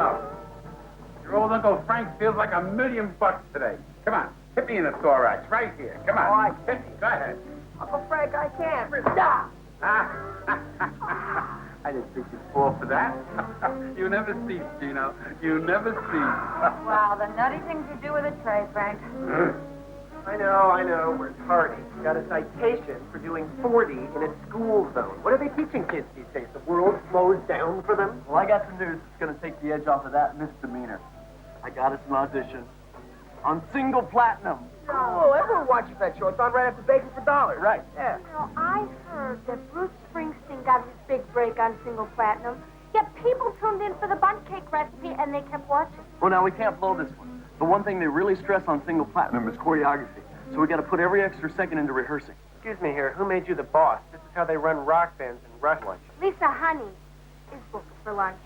Gino. Your old Uncle Frank feels like $1,000,000 today. Come on, hit me in the thorax, right here. Come on. All right. Hit me, go ahead. Uncle Frank, I can't. Stop! I didn't think you'd fall for that. You never cease, Gino. You never cease. Wow, the nutty things you do with a tray, Frank. I know. We're tardy. Got a citation for doing 40 in a school zone. What are they teaching kids these days? The world slows down for them? Well, I got some news that's going to take the edge off of that misdemeanor. I got us an audition on single platinum. Oh, everyone watches that show. It's on right after Begging for Dollars. Right. Yeah. You know, I heard that Bruce Springsteen got his big break on single platinum, yet people tuned in for the bundt cake recipe and they kept watching. Well, now, we can't blow this one. The one thing they really stress on single platinum is choreography. So we got to put every extra second into rehearsing. Excuse me here. Who made you the boss? This is how they run rock bands and rush lunch. Lisa Honey is booked for lunch.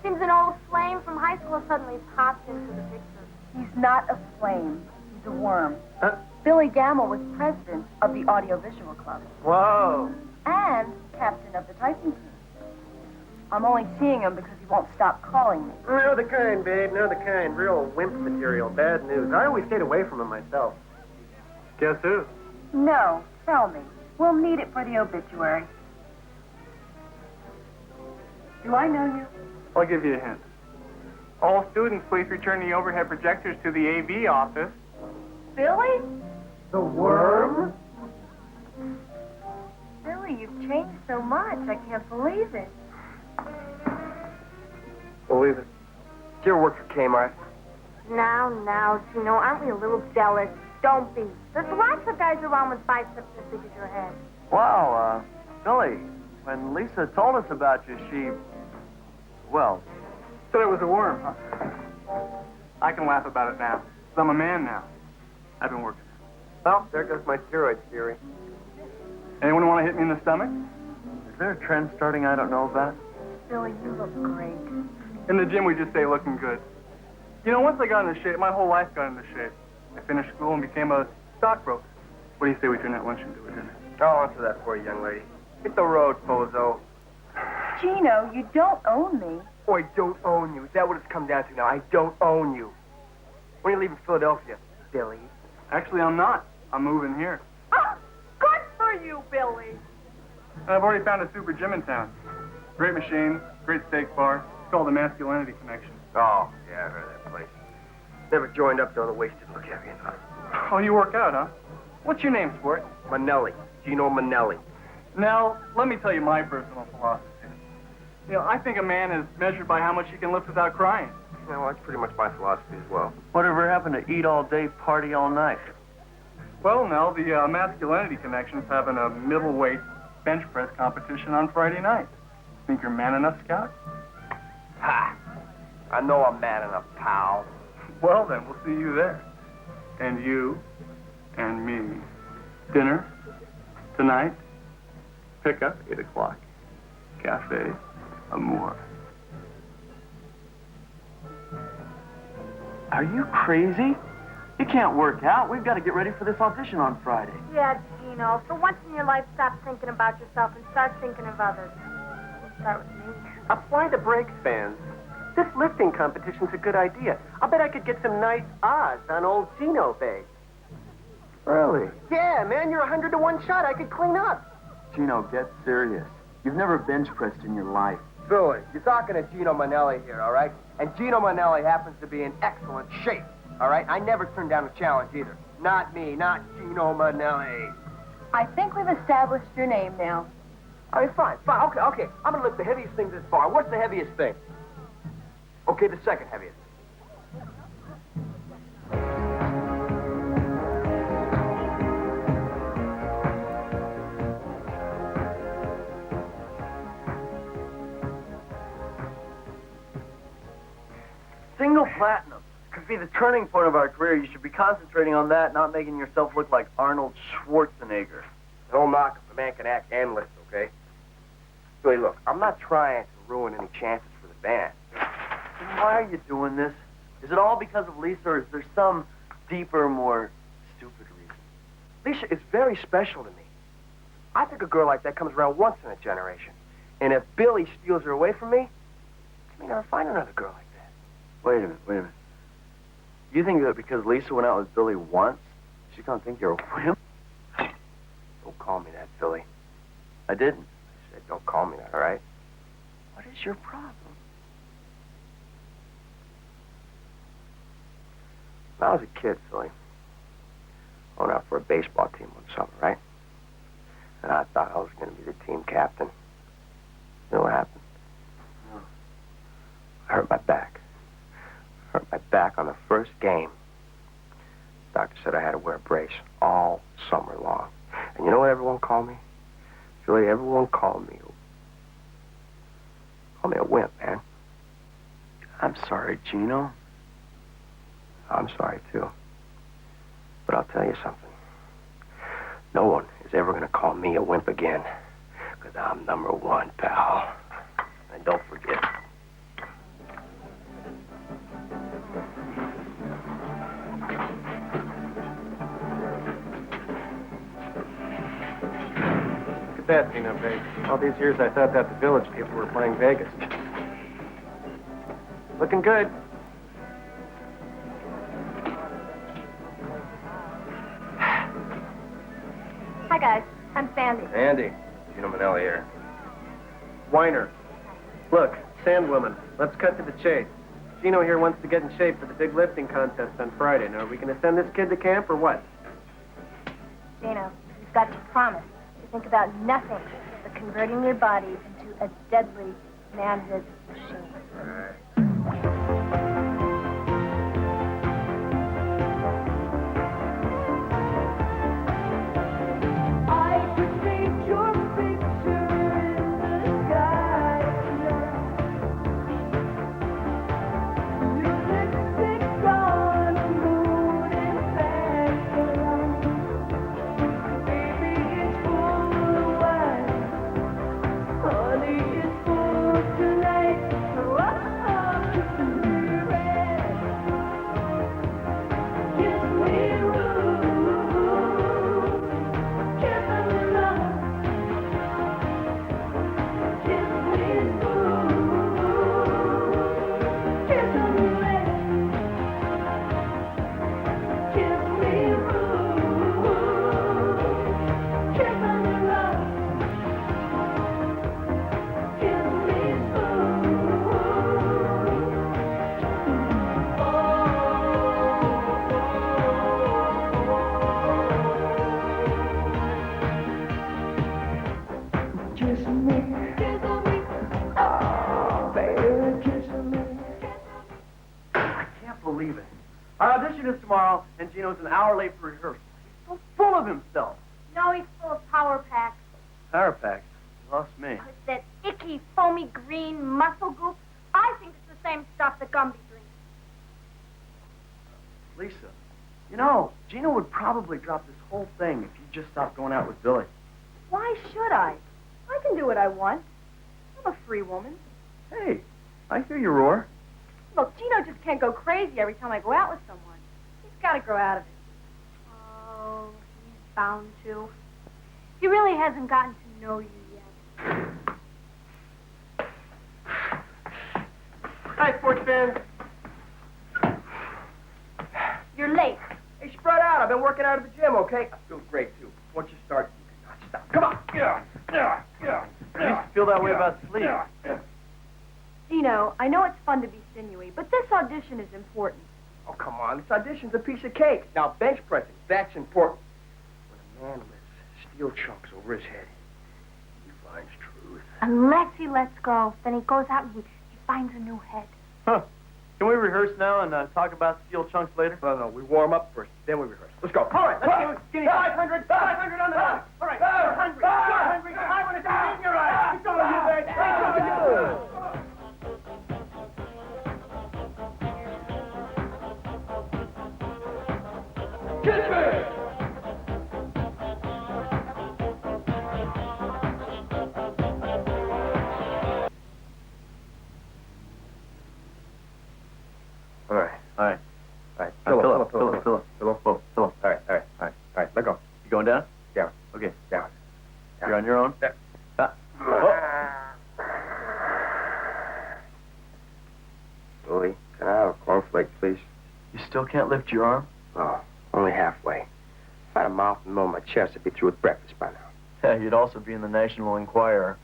Seems an old flame from high school suddenly popped into the picture. He's not a flame. He's a worm. Huh? Billy Gamble was president of the Audiovisual Club. Whoa. And captain of the typing team. I'm only seeing him because he won't stop calling me. No, the kind, babe. No, the kind. Real wimp material. Bad news. I always stayed away from him myself. Guess who? No, tell me. We'll need it for the obituary. Do I know you? I'll give you a hint. All students, please return the overhead projectors to the AV office. Billy? The worm? Billy, you've changed so much. I can't believe it. Believe it. Do you ever work for Kmart? Now, Gino, aren't we a little jealous? Don't be. There's lots of guys around with biceps as big as your head. Wow, Billy, when Lisa told us about you, she, well... Said it was a worm, huh? I can laugh about it now, 'cause I'm a man now. I've been working. Well, there goes my steroid theory. Anyone want to hit me in the stomach? Is there a trend starting I don't know about? Billy, you look great. In the gym, we just say looking good. You know, once I got into shape, my whole life got into shape. I finished school and became a stockbroker. What do you say we turn that lunch into a dinner? I'll answer that for you, young lady. Hit the road, bozo. Gino, you don't own me. Oh, I don't own you. Is that what it's come down to now? I don't own you. When are you leaving Philadelphia, Billy? Actually, I'm not. I'm moving here. Oh, good for you, Billy. And I've already found a super gym in town. Great machines, great steak bar. It's called the Masculinity Connection. Oh, yeah, I heard of that place. Never joined up, though. The waist didn't look heavy enough. Oh, you work out, huh? What's your name, sport? Manelli. Gino Manelli. Now, let me tell you my personal philosophy. You know, I think a man is measured by how much he can lift without crying. Yeah, well, that's pretty much my philosophy as well. Whatever happened to eat all day, party all night? Well, Nell, the Masculinity Connection's having a middleweight bench press competition on Friday night. Think you're man enough, Scout? Ha! I know I'm mad enough, pal. Well, then, we'll see you there. And you and me. Dinner tonight. Pickup, 8 o'clock. Cafe Amour. Are you crazy? You can't work out. We've got to get ready for this audition on Friday. Yeah, Gino, for once in your life, stop thinking about yourself and start thinking of others. Start with me. Apply the brakes, fans. This lifting competition's a good idea. I'll bet I could get some nice odds on old Gino, babe. Really? Yeah, man, you're 100 to 1 shot. I could clean up. Gino, get serious. You've never bench pressed in your life. Billy, you're talking to Gino Manelli here, all right? And Gino Manelli happens to be in excellent shape, all right? I never turn down a challenge either. Not me, not Gino Manelli. I think we've established your name now. All right, fine. Okay. I'm gonna lift the heaviest thing this bar. What's the heaviest thing? Okay, the second heaviest. Single platinum could be the turning point of our career. You should be concentrating on that, not making yourself look like Arnold Schwarzenegger. Don't knock if a man can act and lift, okay? Billy, look, I'm not trying to ruin any chances for the band. Then why are you doing this? Is it all because of Lisa, or is there some deeper, more stupid reason? Lisa is very special to me. I think a girl like that comes around once in a generation. And if Billy steals her away from me, I may never find another girl like that. Wait a minute. You think that because Lisa went out with Billy once, she's gonna think you're a wimp? Don't call me that, Billy. I didn't. I said don't call me that, all right? What is your problem? When I was a kid, Billy, I went out for a baseball team one summer, right? And I thought I was going to be the team captain. You know what happened? No. I hurt my back. Hurt my back on the first game. The doctor said I had to wear a brace all summer long. And you know what everyone called me? Billy, everyone called me a wimp, man. I'm sorry, Gino. I'm sorry, too. But I'll tell you something. No one is ever going to call me a wimp again. Because I'm number one, pal. And don't forget. Look at that, Gino, babe. All these years I thought that the village people were playing Vegas. Looking good. Hi, guys. I'm Sandy. Andy. Gino Manelli here. Weiner. Look, Sandwoman, let's cut to the chase. Gino here wants to get in shape for the big lifting contest on Friday. Now, are we going to send this kid to camp or what? Gino, you've got to promise to think about nothing but converting your body into a deadly manhood machine. Our audition is tomorrow, and Gino's an hour late for rehearsal. He's so full of himself. No, he's full of power packs. Power packs. Lost me. It's that icky, foamy green muscle goop. I think it's the same stuff that Gumby drinks. Lisa, you know, Gino would probably drop this whole thing if you just stopped going out with Billy. Why should I? I can do what I want. I'm a free woman. Hey, I hear you roar. Look, Gino just can't go crazy every time I go out with someone. He's got to grow out of it. Oh, he's bound to. He really hasn't gotten to know you yet. Hi, sports fans. You're late. Hey, spread out. I've been working out at the gym, okay? I feel great, too. Once you start, you cannot stop. Come on. I used to feel that way about sleep. Gino, I know it's fun to be sinewy, but this audition is important. Oh, come on. This audition's a piece of cake. Now, bench pressing, that's important. When a man lifts steel chunks over his head, he finds truth. Unless he lets go, then he goes out and he finds a new head. Huh. Can we rehearse now and talk about steel chunks later? No, we warm up first, then we rehearse. Let's go. All right, let's do it. Give me 500, 500 on the dot. All right, you're hungry. You're hungry. I want to see it in your eyes. It's all you, baby. It's all you. Kiss me! All right. Fill up. All right. Let go. You going down? Down. Okay. Down. You're on your own? Down. Oh. Louie, can I have a flake, please. You still can't lift your arm? Oh, only halfway. If I had a mouth in the middle of my chest, I'd be through with breakfast by now. Yeah, you'd also be in the National Enquirer.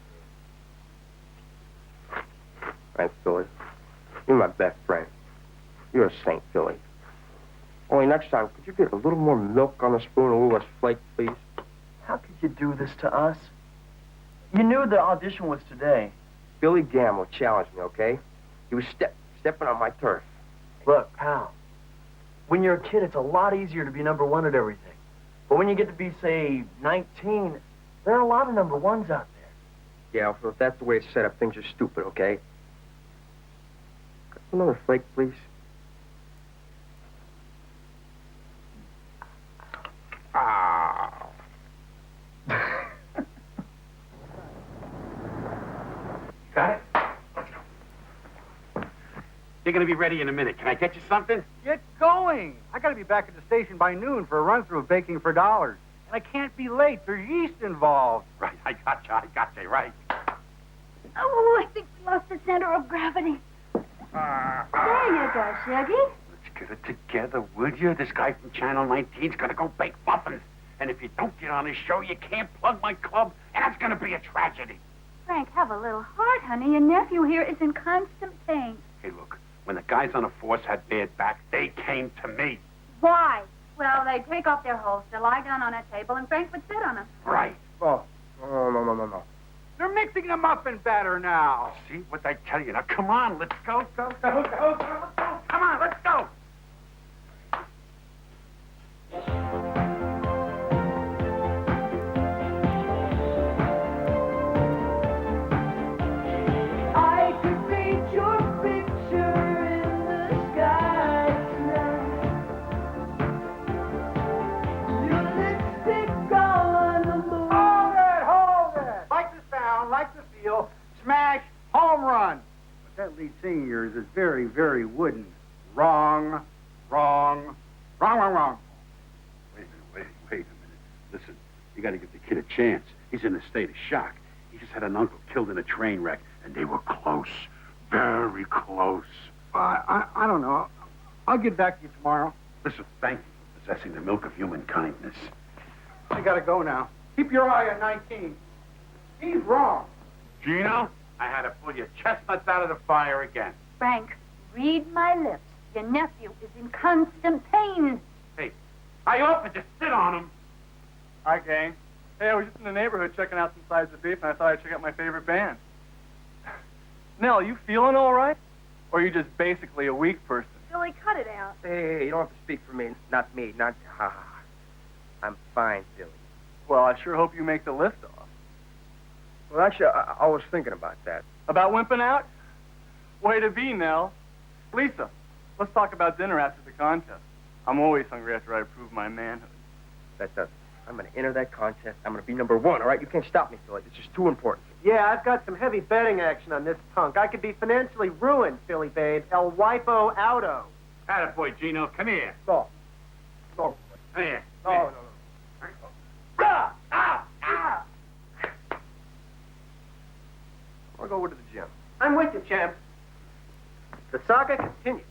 Thanks, Philly. You're my best friend. You're a saint, Philly. Only next time, could you get a little more milk on the spoon, a little less flake, please? How could you do this to us? You knew the audition was today. Billy Gamble challenged me, okay? He was stepping on my turf. Look, pal, when you're a kid, it's a lot easier to be number one at everything. But when you get to be, say, 19, there are a lot of number ones out there. Yeah, well, if that's the way it's set up, things are stupid, okay? Got another flake, please? Got it? You're gonna be ready in a minute. Can I get you something? Get going. I gotta be back at the station by noon for a run-through of Baking for Dollars. And I can't be late. There's yeast involved. Right, I got you, right. Oh, I think we lost the center of gravity. There you go, Shuggy. Let's get it together, would you? This guy from Channel 19's gonna go bake muffins. And if you don't get on his show, you can't plug my club, and that's gonna be a tragedy. Frank, have a little heart, honey. Your nephew here is in constant pain. Hey, look, when the guys on the force had bad back, they came to me. Why? Well, they'd take off their holster, lie down on a table, and Frank would sit on them. Right. Oh, No. they're mixing the muffin batter now. See what I tell you? Now, come on, let's go. Come on, let's go. I could paint your picture in the sky tonight. Your lipstick on the moon. Hold it. Like the sound, like the feel. Smash, home run. But that lead singing of yours is very, very wooden. Wrong. Wait a minute. Listen, you gotta give the kid a chance. He's in a state of shock. He just had an uncle killed in a train wreck, and they were close. Very close. I don't know. I'll get back to you tomorrow. Listen, thank you for possessing the milk of human kindness. I gotta go now. Keep your eye on 19. He's wrong. Gino, I had to pull your chestnuts out of the fire again. Frank, read my lips. Your nephew is in constant pain. Hey, I offered to sit on him. Hi, Cain. Hey, I was just in the neighborhood checking out some sides of beef, and I thought I'd check out my favorite band. Nell, you feeling all right? Or are you just basically a weak person? Billy, cut it out. Hey, you don't have to speak for me. Not me. I'm fine, Billy. Well, I sure hope you make the lift off. Well, actually, I was thinking about that. About wimping out? Way to be, Nell. Lisa, let's talk about dinner after the contest. I'm always hungry after I prove my manhood. I'm going to enter that contest. I'm going to be number one, all right? You can't stop me, Philly. It's just too important. Yeah, I've got some heavy betting action on this punk. I could be financially ruined, Philly babe. El wipo auto. Attaboy, Gino. Come here. No. Come here. No. I'll go over to the gym. I'm with you, champ. The saga continues.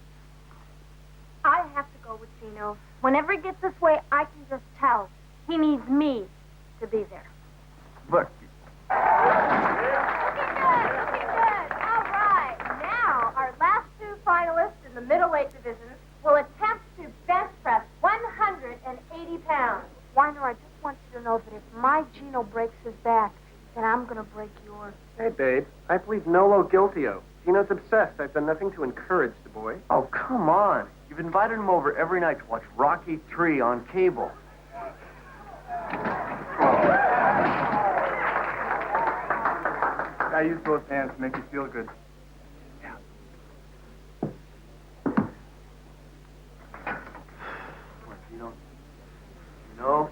I have to go with Gino. Whenever he gets this way, I can just tell. He needs me to be there. Look. Looking good. All right. Now, our last two finalists in the middleweight division will attempt to bench press 180 pounds. Weiner, I just want you to know that if my Gino breaks his back, then I'm going to break yours. Hey, babe. I plead nolo guiltio. Gino's obsessed. I've done nothing to encourage the boy. Oh, come on. You've invited him over every night to watch Rocky III on cable. I use both hands to make you feel good. Come on, Gino. Gino.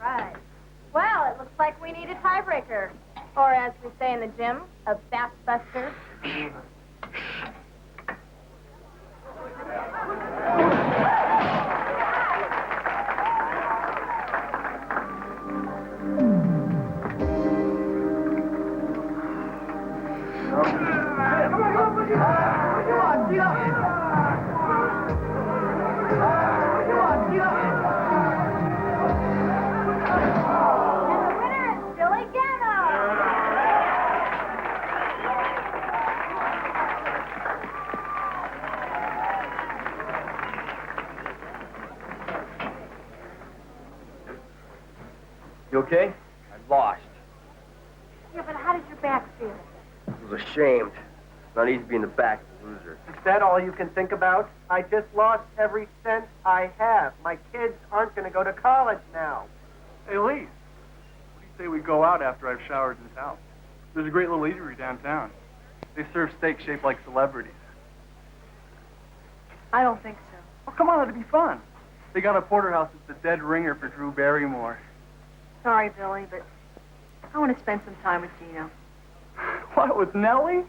Right. Well, it looks like we need a tiebreaker. Or as we say in the gym, a back buster. You okay? I lost. Yeah, but how did your back feel? I was ashamed. Not easy being the back of the loser. Is that all you can think about? I just lost every cent I have. My kids aren't going to go to college now. Hey, Lee, what do you say we go out after I've showered in town? There's a great little eatery downtown. They serve steak shaped like celebrities. I don't think so. Oh, come on, it'd be fun. They got a porterhouse that's the dead ringer for Drew Barrymore. Sorry, Billy, but I want to spend some time with Gino. What, with Nellie?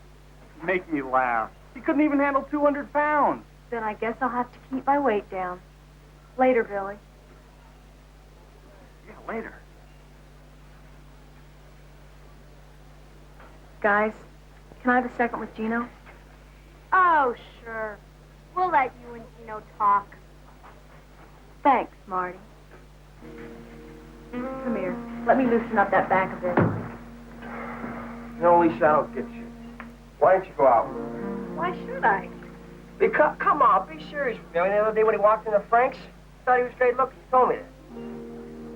Make me laugh. He couldn't even handle 200 pounds. Then I guess I'll have to keep my weight down. Later, Billy. Yeah, later. Guys, can I have a second with Gino? Oh, sure. We'll let you and Gino talk. Thanks, Marty. Come here. Let me loosen up that back a bit. No, Lisa, I don't get you. Why don't you go out? Why should I? Because, come on, be serious with me. I mean, the other day when he walked into Frank's, thought he was great looking. He told me that.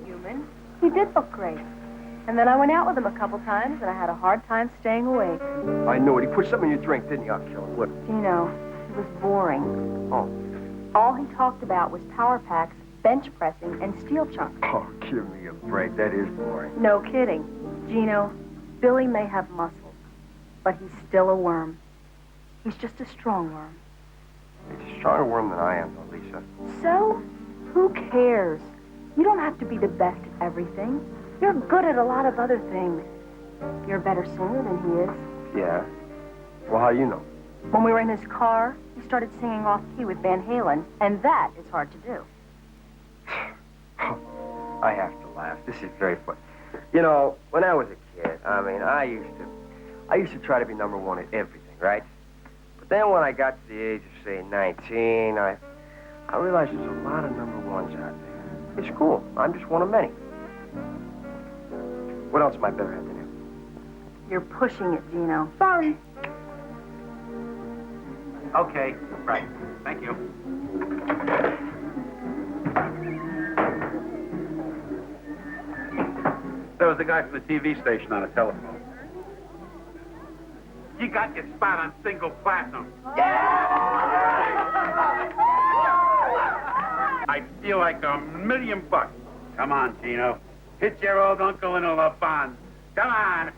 Human. He did look great. And then I went out with him a couple times, and I had a hard time staying awake. I knew it. He put something in your drink, didn't he? I'll kill him. What? Gino, he was boring. Oh. All he talked about was power packs, bench pressing, and steel chunks. Oh, give me a break. That is boring. No kidding. Gino, Billy may have muscles, but he's still a worm. He's just a strong worm. He's a stronger worm than I am, though, Lisa. So, who cares? You don't have to be the best at everything. You're good at a lot of other things. You're a better singer than he is. Yeah? Well, how do you know? When we were in his car, he started singing off-key with Van Halen, and that is hard to do. I have to laugh. This is very funny. You know, when I was a kid, I mean, I used to try to be number one at everything, right? But then when I got to the age of, say, 19, I realized there's a lot of number ones out there. It's cool. I'm just one of many. What else am I better at than him? You're pushing it, Gino. Sorry. Okay, right. Thank you. There was the guy from the TV station on the telephone. You got your spot on single platinum. I feel like $1,000,000. Come on, Gino. Hit your old uncle in a La Bon. Come on.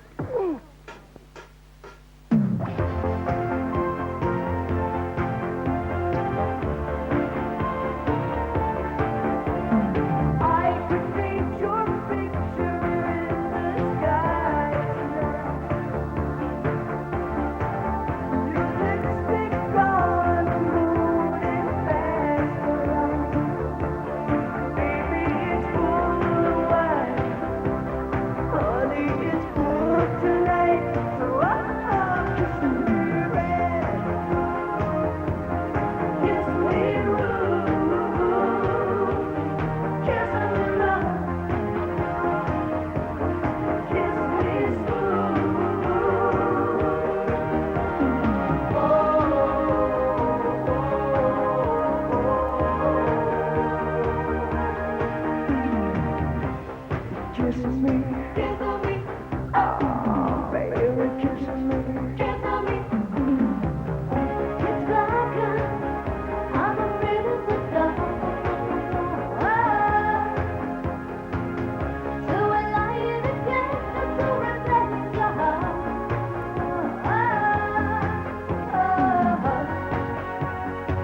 I could paint your picture in the sky tonight. Your lipstick on the moon and fast around. Baby, it's full of wine. Honey, it's full tonight. So I'll kiss me red. Kiss me rude. Kiss me love. Kiss me smooth. Kiss me. Kiss me. Oh, baby, kiss me. Kiss me. It's like I'm afraid of the dark. So I lie in a bed to reflect your heart.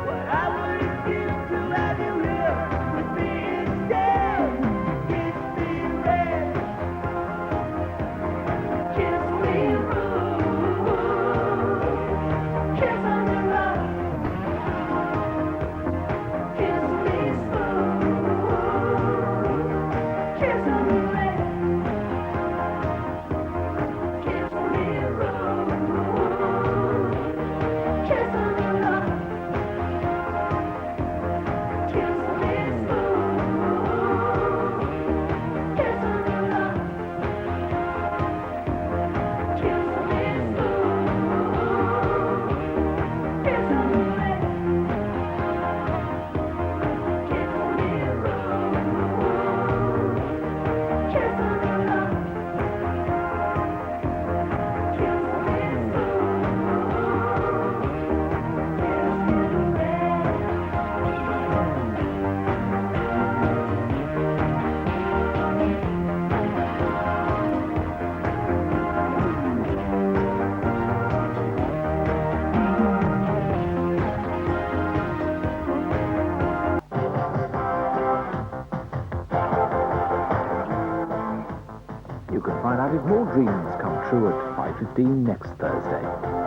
What I would give to have you here with me instead. Kiss me red. out if more dreams come true at 5:15 next Thursday.